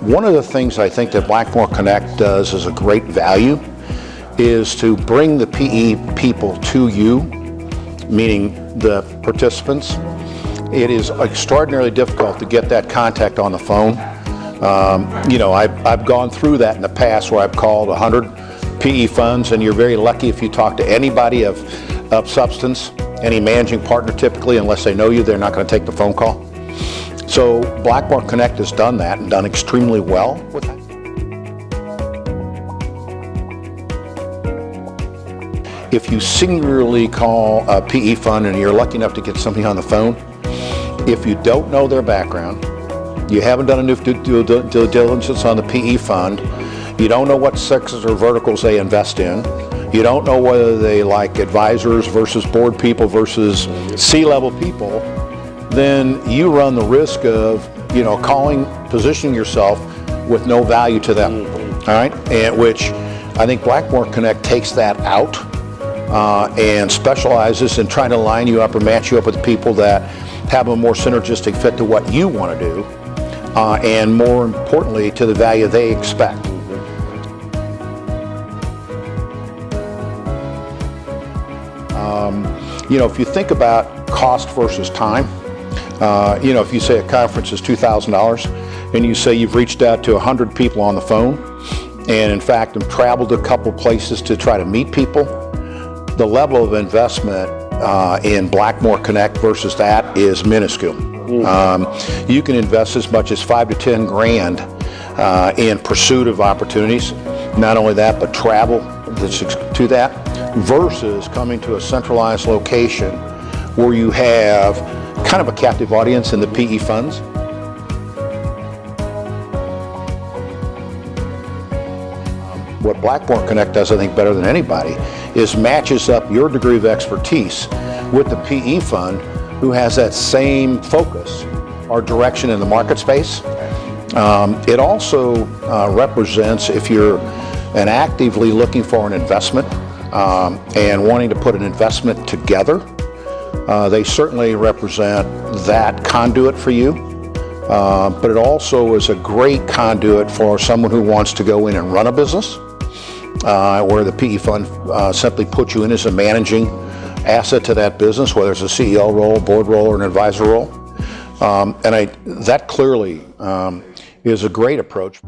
One of the things I think that BlackmoreConnect does as a great value is to bring the PE people to you, meaning the participants. It is extraordinarily difficult to get that contact on the phone. I've gone through that in the past where I've called 100 PE funds, and you're very lucky if you talk to anybody of substance, any managing partner typically, unless they know you, they're not going to take the phone call. So BlackmoreConnect has done that and done extremely well with that. If you singularly call a PE fund and you're lucky enough to get somebody on the phone, if you don't know their background, you haven't done enough due diligence on the PE fund, you don't know what sectors or verticals they invest in, you don't know whether they like advisors versus board people versus C-level people, then you run the risk of, positioning yourself with no value to them. All right, and which I think BlackmoreConnect takes that out and specializes in trying to line you up or match you up with people that have a more synergistic fit to what you want to do, and more importantly, to the value they expect. If you think about cost versus time, if you say a conference is $2,000 and you say you've reached out to 100 people on the phone and in fact have traveled a couple places to try to meet people, the level of investment in BlackmoreConnect versus that is minuscule. You can invest as much as $5 to $10 grand in pursuit of opportunities. Not only that, but travel to that, versus coming to a centralized location where you have kind of a captive audience in the PE funds. What BlackmoreConnect does, I think, better than anybody is matches up your degree of expertise with the PE fund who has that same focus or direction in the market space. It also represents, if you're actively looking for an investment and wanting to put an investment together, they certainly represent that conduit for you, but it also is a great conduit for someone who wants to go in and run a business, where the PE fund simply puts you in as a managing asset to that business, whether it's a CEO role, board role, or an advisor role. That clearly is a great approach.